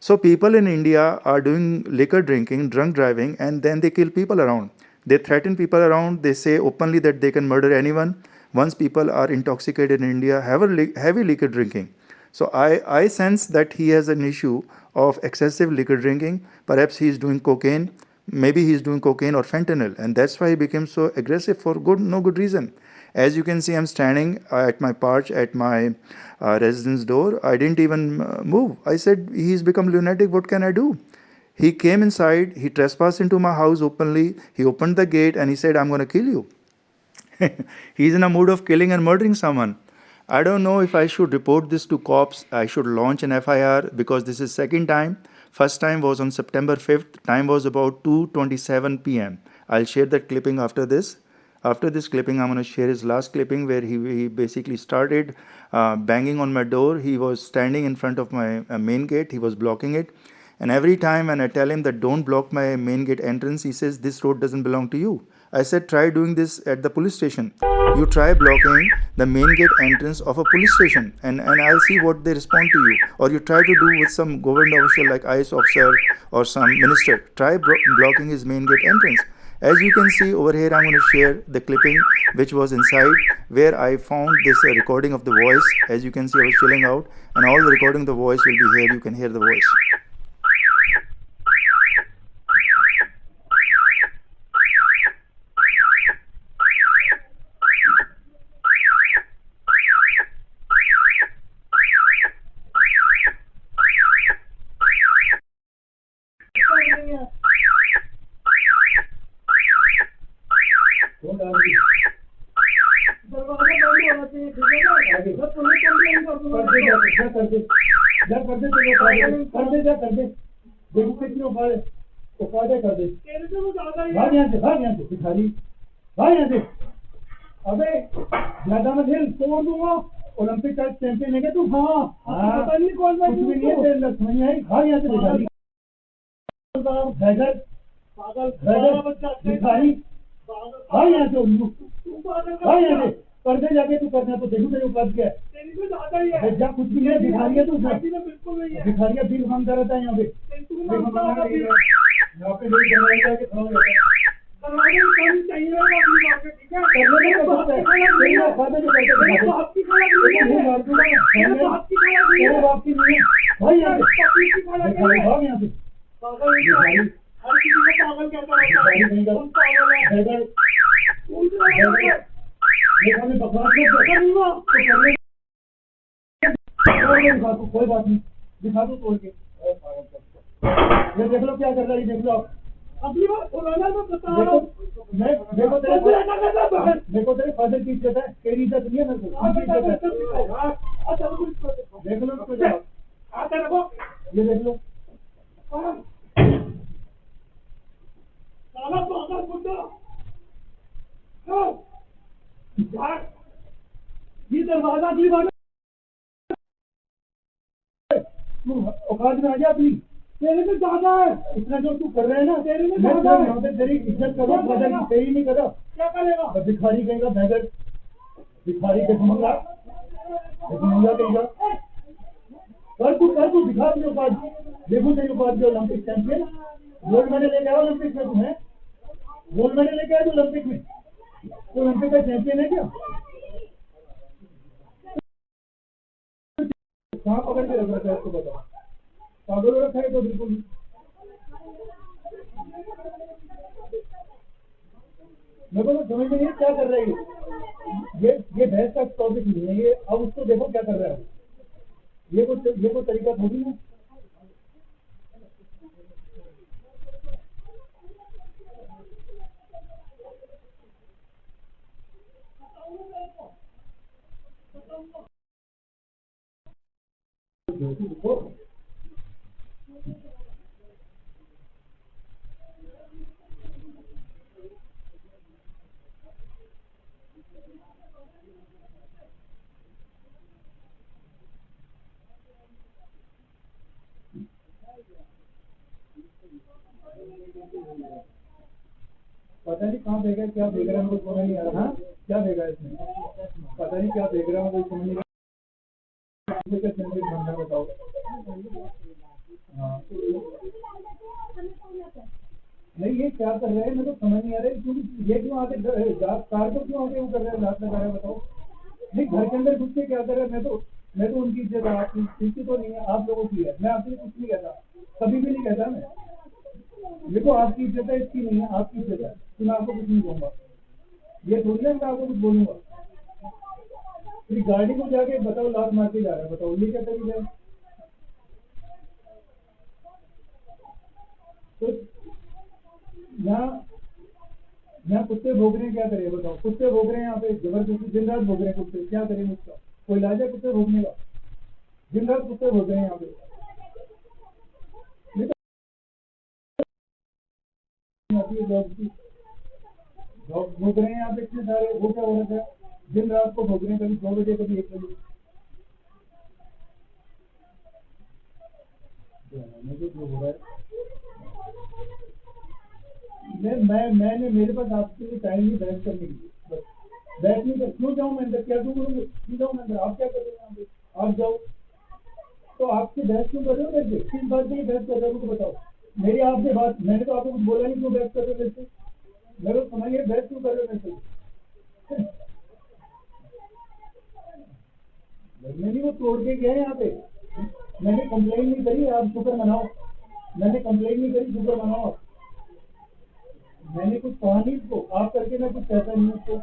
So people in India are doing liquor drinking, drunk driving, and then they kill people around. They threaten people around. They say openly that they can murder anyone. Once people are intoxicated in India, heavy liquor drinking. So I sense that he has an issue of excessive liquor drinking. Perhaps he's doing cocaine. Maybe he's doing cocaine or fentanyl, and that's why he became so aggressive for no good reason. As you can see, I'm standing at my porch at my residence door. I didn't even move. I said, he's become lunatic. What can I do? He came inside. He trespassed into my house openly. He opened the gate and he said, I'm going to kill you. He's in a mood of killing and murdering someone. I don't know if I should report this to cops. I should launch an FIR because this is second time. First time was on September 5th. Time was about 2:27 p.m. I'll share that clipping after this. After this clipping, I'm going to share his last clipping where he basically started banging on my door. He was standing in front of my main gate. He was blocking it. And every time when I tell him that don't block my main gate entrance, he says, this road doesn't belong to you. I said, try doing this at the police station. You try blocking the main gate entrance of a police station and I'll see what they respond to you. Or you try to do with some government official like IS officer or some minister. Try blocking his main gate entrance. As you can see over here, I'm going to share the clipping which was inside where I found this recording of the voice. As you can see, I was chilling out and all the recording of the voice will be here. You can hear the voice. अबे ज्यादा मत हिल तोड़ दूंगा Olympic का champion है क्या तू हाँ पता नहीं कौन सा कुछ भी नहीं है तेरे लग नहीं आई भाग यहाँ से भिखारी बैगर पागल भिखारी भाग यहाँ से भाग यहाँ से पर्दे जाके तू करना तो देखो तेरे ऊपर क्या है जा कुछ भी नहीं भिखारी है तू भिखारी बिल मांगता रहता है यहाँ पे यहाँ पे लोग बनाए जाके खड़ा रहता है कोई बात नहीं दिखा दो तोड़ के ये देख लो क्या कर रहा है देख लो अगली बार पुराना तो बता रहा हूँ मैं देखो तेरे फादर की इज्जत है तेरी इज्जत नहीं है मेरे को देख लो उसको जाओ आते रखो ये देख लो साला पागल बुड्ढा ये दरवाजा दी बना औकात में आ जा अपनी तेरे में ज्यादा है इतना जो तू कर रहे हैं ना तेरे में ज्यादा है यहाँ पे तेरी इज्जत करो फादर की तेरी नहीं करो क्या करेगा भिखारी कहेगा बैगर भिखारी देखूंगा कहेगा कर तू दिखा अपने ऊपर देखो तेरे ऊपर जो ओलंपिक चैंपियन गोल्ड मेडल लेके आया ओलंपिक में तुम्हें गोल्ड मेडल लेके आया ओलंपिक में तो ओलंपिक का चैंपियन है क्या कहाँ पकड़ के रख रखा है उसको बताओ पागल रखा है तो बिल्कुल मेरे को समझ में नहीं क्या कर रहा है ये बहस का टॉपिक नहीं है ये अब उसको देखो क्या कर रहा है ये कोई तरीका थोड़ी है पता नहीं कहाँ भेजा, क्या भेज रहा है मुझे समझ नहीं आ रहा। हाँ क्या भेजा इसमें, पता नहीं क्या भेज रहा है मुझे समझ नहीं आ रहा। क्या सैंडविच बनना है बताओ। हाँ नहीं ये क्या कर रहे हैं मेरे को समझ नहीं आ रहा है, क्योंकि ये क्यों आके कार को क्यों आके वो कर रहे हैं, लात लगा रहे हैं बताओ। नहीं घर के अंदर घुस के क्या कर रहे हैं, मैं तो उनकी इज्जत है, आपकी किसी तो नहीं है, आप लोगों की है। मैं आपके लिए कुछ नहीं कहता, कभी भी नहीं कहता मैं। देखो आपकी इज्जत है, इसकी नहीं है, आपकी इज्जत है, तो मैं आपको कुछ नहीं कहूँगा। ये थोड़ी ना मैं आपको कुछ बोलूंगा। फिर गाड़ी को जाके बताओ लात मार के जा रहा है, बताओ ये क्या तरीका है। तो यहाँ कुत्ते भोग रहे हैं, क्या करें बताओ। कुत्ते भोग रहे हैं यहाँ पे जबरदस्ती, दिन रात भोग रहे हैं कुत्ते, क्या करें उसका, कोई इलाज है कुत्ते भोगने का। दिन रात कुत्ते भोग रहे हैं यहाँ पे, भोग रहे हैं यहाँ पे इतने सारे, वो क्या हो रहा है, दिन रात को भोग रहे हैं, कभी 2 बजे कभी 1 बजे। मुझे जो हो रहा है, मैंने मेरे पास आपके लिए टाइम नहीं बहस करने के लिए, बस बहस नहीं कर, क्यों जाऊँ मैं अंदर, क्या क्यों करूँगी, क्यों जाऊँ मैं अंदर, आप क्या कर रहे हो यहाँ पे, आप जाओ। तो आपसे बहस क्यों कर रहे हो मेरे से, किस बात के लिए बहस कर रहे हो, तो बताओ। मेरी आपसे बात, मैंने तो आपको कुछ बोला नहीं, क्यों बहस कर रहे हो मेरे से, मेरे को समझिए बहस क्यों कर रहे हो मेरे से। मैंने वो तोड़ के गया यहाँ पे, मैंने कंप्लेन नहीं करी, आप शुक्र मनाओ। मैंने कंप्लेन नहीं करी, शुक्र मनाओ। मैंने कुछ कहा नहीं इसको, आप करके मैं कुछ कहता नहीं उसको।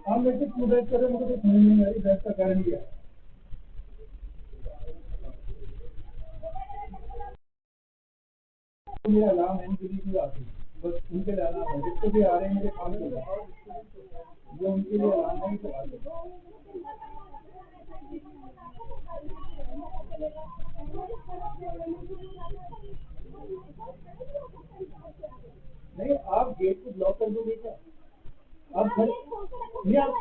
आप मेरे से क्यों बहस कर रहे हो, मुझे कुछ समझ नहीं आ रही, बहस का कारण क्या है। तो मेरा अलार्म है, उनके लिए आती बस, उनके लिए अलार्म है, जिसको भी आ रहे हैं मेरे काम के लिए, जो उनके लिए अलार्म है चला दो। नहीं आप गेट को ब्लॉक कर दोगे क्या, आप घर नहीं आप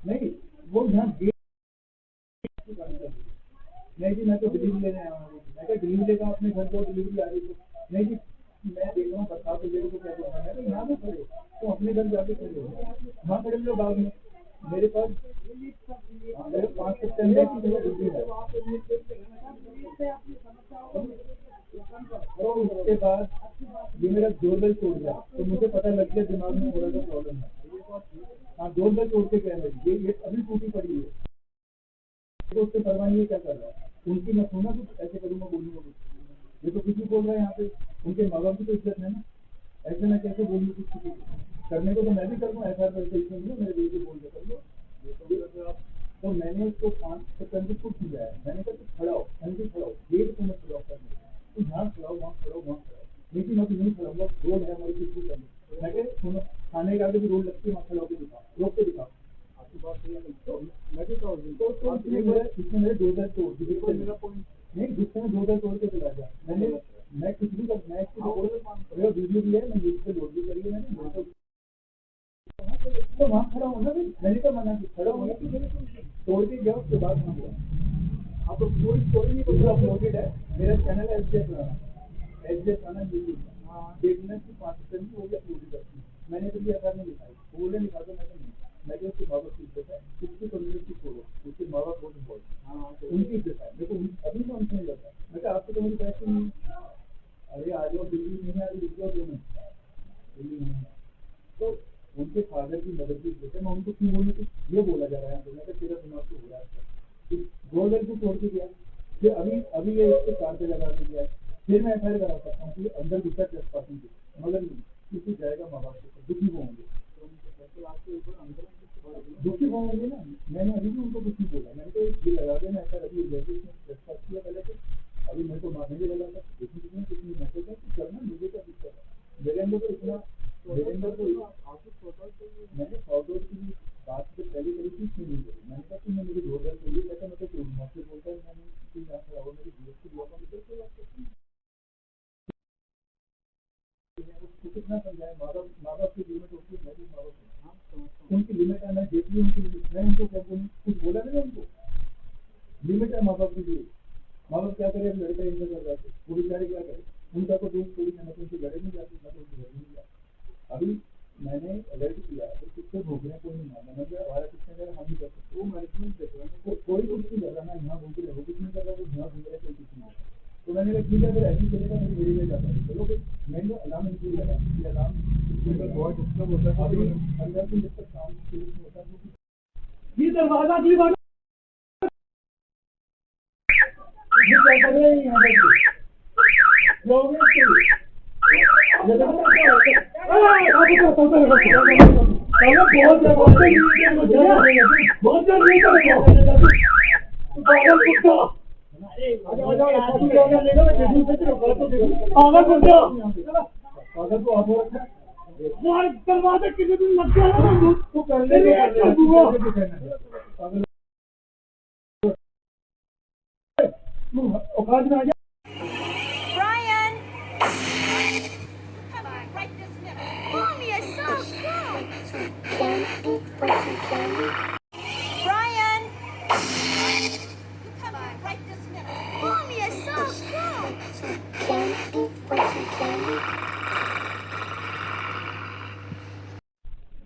नहीं वो यहाँ गेट, नहीं जी मैं तो डिलीवरी लेने आया हूँ, मैं क्या डिलीवरी लेगा अपने घर को, डिलीवरी आ रही है, नहीं जी मैं देख रहा हूँ बता तो मेरे को क्या बोलना है, मैं यहाँ पे खड़े तो अपने घर जाके खड़े हो, वहाँ खड़े लो बाग में, मेरे पास मेरे 5 सितंबर की डिलीवरी है। और उसके बाद ये मेरा डोरबेल तोड़ गया, तो मुझे पता लग गया दिमाग में थोड़ा सा प्रॉब्लम है। हाँ डोरबेल तोड़ के गया मेरी, ये अभी टूटी पड़ी है, तो उससे परवाह नहीं क्या कर रहा है, उनकी मैं सुना कुछ ऐसे करूँगा बोलूँगा कुछ, ये तो किसी बोल रहा है यहाँ पे, उनके माँ बाप की तो इज्जत है ना, ऐसे मैं कैसे बोलूँ कुछ किसी को, करने को तो मैं भी करूँगा, ऐसा करके इसमें नहीं मेरे दिल को बोल देता। तो मैंने उसको 5 सितंबर को किया है, मैंने कहा तू खड़ा हो, अंदर खड़ा हो, गेट को मत खड़ा करने, तू यहाँ खड़ा हो, वहाँ खड़ा हो, वहाँ खड़ा हो, लेकिन मैं तो नहीं खड़ा हूँ, रोड है हमारी कुछ भी करने, मैं कह सुनो खाने के आगे भी रोड लगती है, वहाँ खड़ा होकर दिखा, रोक के दिखा, आपकी बात सही है, तो मैं भी तो इसमें मेरे 2000 तोड़ दी, मेरा पॉइंट नहीं गुस्से में 2000 तोड़ के चला गया, मैं कुछ भी कर, मैं इसको वीडियो भी है, मैं यूट्यूब पे लोड भी करी है मैंने, तो वहाँ खड़ा होना भी मैंने तो मना किया, खड़ा होने की तोड़ के गया, उसके बाद वहाँ गया। आप पूरी स्टोरी नहीं कुछ अपलोडेड है, मेरा चैनल है SJSRANA यूट्यूब, देखना की 5 सितंबर वो भी अपलोड करती है, मैंने कभी ऐसा नहीं लिखा है, बोले लिखा तो मैं नहीं, मैं क्या उसके माँ बाप की इज्जत है, उसकी कम्युनिटी छोड़ो, उसके माँ बाप बहुत इम्पोर्टेंट, उनकी इज्जत है, देखो अभी तो उनसे नहीं लगता, मैं क्या आपको तो मेरी पैसे नहीं, अरे आ जाओ दिल्ली नहीं है, अभी रुक जाओ 2 मिनट, दिल्ली नहीं है, तो उनके फादर की मदर की इज्जत है, मैं उनको क्यों बोलूँ, ये बोला जा रहा है, मैं क्या तेरा दिमाग तो हो रहा है, गोल्डन को छोड़ के गया, फिर अभी ये इसको 4 पे लगा के गया, फिर मैं FIR करा सकता हूँ कि अंदर घुसा ट्रेसपासिंग की, मगर नहीं, क्योंकि जाएगा माँ बाप के ऊपर, दुखी होंगे, दुखी होंगे ना, मैंने अभी भी उनको कुछ नहीं बोला, मैंने तो ये लगा दिया, मैं FIR अभी जैसे ट्रेसपास किया पहले तो, अभी मेरे को मारने भी लगा था, देखिए कितने कितनी मैसेज है कि करना, मुझे क्या दिक्कत है, मेरे अंदर तो इतना, मेरे अंदर तो मैंने फॉरवर्ड की बात से पहले करी थी, क्यों नहीं करी, मैंने कहा तुमने मुझे 2000 चाहिए, कहता मैं तो तोड़ूंगा, फिर बोलता है मैंने किसी यहाँ खड़ा हुआ मेरी GST ब्लॉक में कैसे बात करती है, कितना समझाए, माँ बाप की लिमिट होती है, मैं भी माँ बाप उनकी लिमिट है, मैं देख ली उनकी लिमिट, मैं उनको क्या बोलूँ, कुछ बोला नहीं उनको, लिमिट है माँ बाप की लिए, माँ बाप क्या करे, लड़का इनसे कर जाते, वो बेचारे क्या करे, उनका तो दूध पूरी ना तो उनके घर नहीं जाती, ना तो उनके घर नहीं जाती। अभी मैंने अलर्ट किया तो किससे भोग रहे कोई नहीं माना, मैं हमारा किसने अगर हम ही कर सकते, वो मैनेजमेंट देख रहा है, कोई कुछ नहीं कर रहा, ना यहाँ घूम रहे हो, कुछ नहीं कर रहा, वो यहाँ घूम रहे, कोई कुछ नहीं कर रहा। तो मैंने कहा ठीक है, अगर ऐसे चलेगा मेरी मेरी में जाता है, चलो मैंने जो अलार्म इंक्लूड लगा, ये अलार्म बहुत डिस्टर्ब होता है, अभी अंदर से जब तक काम शुरू नहीं होता है, ये दरवाजा भी बंद, ये क्या कर रहे हैं यहाँ पर, लोग दरवाजा किसी दिन लग गया। Brian! Come on, right this minute. Mommy is so cool! Brian! Come on, right this minute. Mommy is so cool!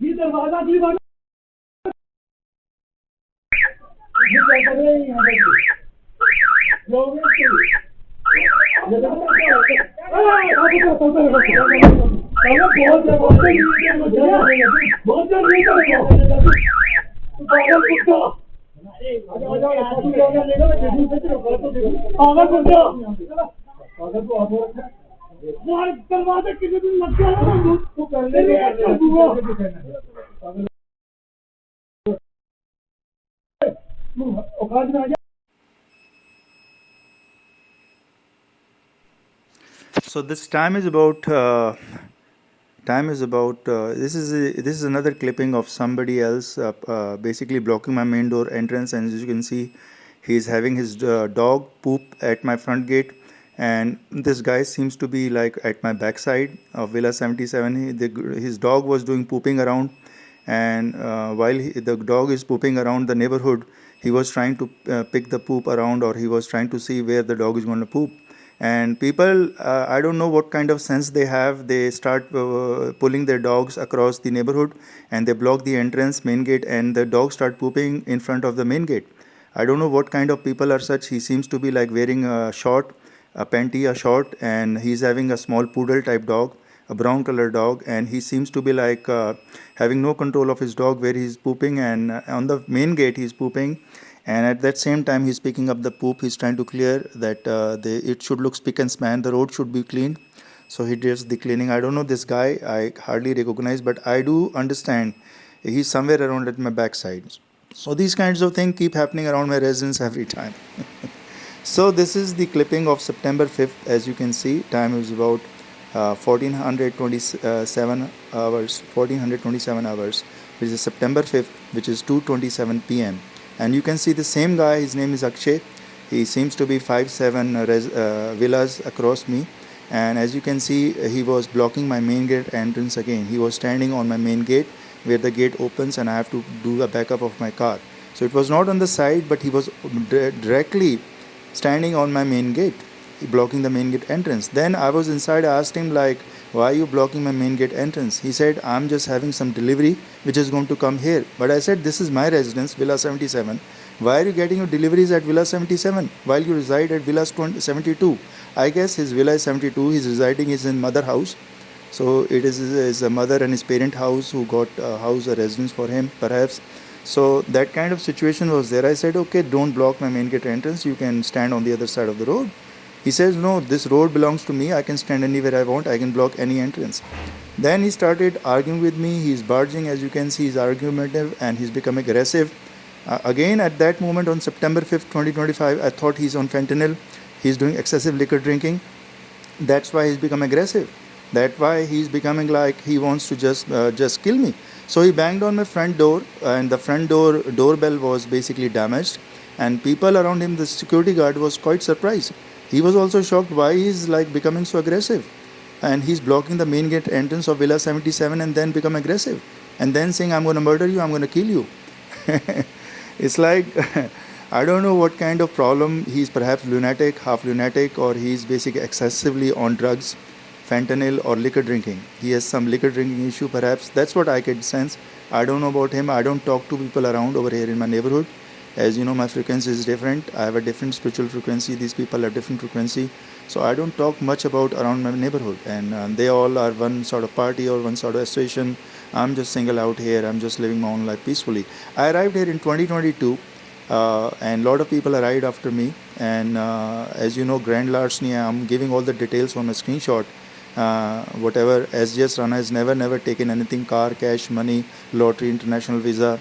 ये दरवाजा भी बंद, ये क्या कर रहे हैं यहाँ पर, लोग दरवाजा किसी दिन लग गया, औकात में आ जा। So this this is another clipping of somebody else basically blocking my main door entrance, and as you can see, he's having his dog poop at my front gate, and this guy seems to be like at my backside of Villa 77. His dog was doing pooping around, and while the dog is pooping around the neighborhood, he was trying to pick the poop around, or he was trying to see where the dog is going to poop. And people, I don't know what kind of sense they have, they start pulling their dogs across the neighborhood, and they block the entrance main gate, and the dogs start pooping in front of the main gate. I don't know what kind of people are such. He seems to be like wearing a short, a panty, a short, and he's having a small poodle type dog, a brown color dog, and he seems to be like having no control of his dog where he's pooping, and on the main gate he's pooping, and at that same time he's picking up the poop. He's trying to clear that it should look spick and span, the road should be cleaned, so he does the cleaning. I don't know this guy, I hardly recognize, but I do understand he's somewhere around at my backside. So these kinds of things keep happening around my residence every time. So this is the clipping of September 5th. As you can see, time is about 1427 hours, which is September 5th, which is 2:27 p.m. And you can see the same guy, his name is Akshay. He seems to be 5'7" villas across me, and as you can see, he was blocking my main gate entrance again. He was standing on my main gate where the gate opens and I have to do a backup of my car. So it was not on the side, but he was directly standing on my main gate, blocking the main gate entrance. Then I was inside, I asked him like, why are you blocking my main gate entrance? He said, I'm just having some delivery which is going to come here. But I said, this is my residence, Villa 77. Why are you getting your deliveries at Villa 77 while you reside at Villa 72? I guess his Villa is 72, he's residing is in mother house. So it is his mother and his parent house who got a house, a residence for him perhaps. So that kind of situation was there. I said, okay, don't block my main gate entrance, you can stand on the other side of the road. He says, no, this road belongs to me, I can stand anywhere I want, I can block any entrance. Then he started arguing with me, he's barging, as you can see, he's argumentative and he's become aggressive. Again, at that moment on September 5th, 2025, I thought he's on fentanyl, he's doing excessive liquor drinking. That's why he's become aggressive. That's why he's becoming like he wants to just kill me. So he banged on my front door, and the front doorbell was basically damaged, and people around him, the security guard, was quite surprised. He was also shocked why he's like becoming so aggressive, and he's blocking the main gate entrance of Villa 77 and then become aggressive and then saying, I'm going to murder you, I'm going to kill you. It's like I don't know what kind of problem. He's perhaps lunatic, half lunatic, or he's basically excessively on drugs, fentanyl, or liquor drinking. He has some liquor drinking issue, perhaps. That's what I could sense. I don't know about him. I don't talk to people around over here in my neighborhood. As you know, my frequency is different. I have a different spiritual frequency. These people have different frequency. So I don't talk much about around my neighborhood. And they all are one sort of party or one sort of association. I'm just single out here. I'm just living my own life peacefully. I arrived here in 2022. And a lot of people arrived after me. And as you know, Grand Larceny, I'm giving all the details on a screenshot. Whatever, SJSRANA has never taken anything, car, cash, money, lottery, international visa,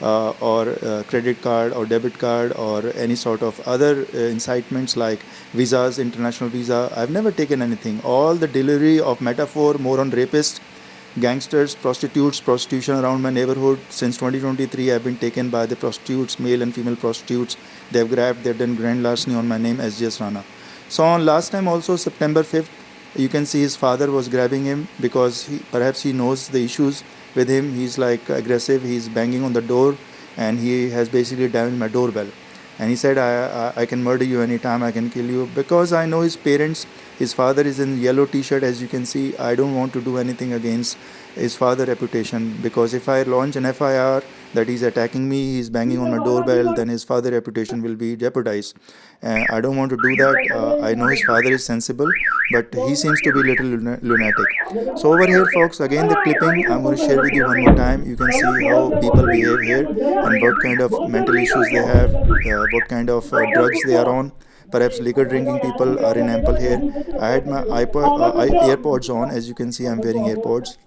or credit card or debit card or any sort of other incitements like visas, international visa. I've never taken anything. All the delivery of metaphor, moron rapist, gangsters, prostitutes, prostitution around my neighborhood. Since 2023, I've been taken by the prostitutes, male and female prostitutes. They've grabbed, they've done grand larceny on my name, SJSRANA. So on last time also, September 5th, you can see his father was grabbing him because perhaps he knows the issues with him. He's like aggressive, he's banging on the door, and he has basically damaged my doorbell. And he said, I can murder you anytime, I can kill you. Because I know his parents, his father is in yellow t-shirt, as you can see. I don't want to do anything against his father reputation, because if I launch an FIR that he's attacking me, he's banging on my doorbell, then his father reputation will be jeopardized. I don't want to do that. I know his father is sensible, but he seems to be a little lunatic. So over here, folks, again the clipping I'm going to share with you one more time. You can see how people behave here and what kind of mental issues they have, what kind of drugs they are on. Perhaps liquor drinking people are in ample here. I had my AirPods on. As you can see, I'm wearing AirPods.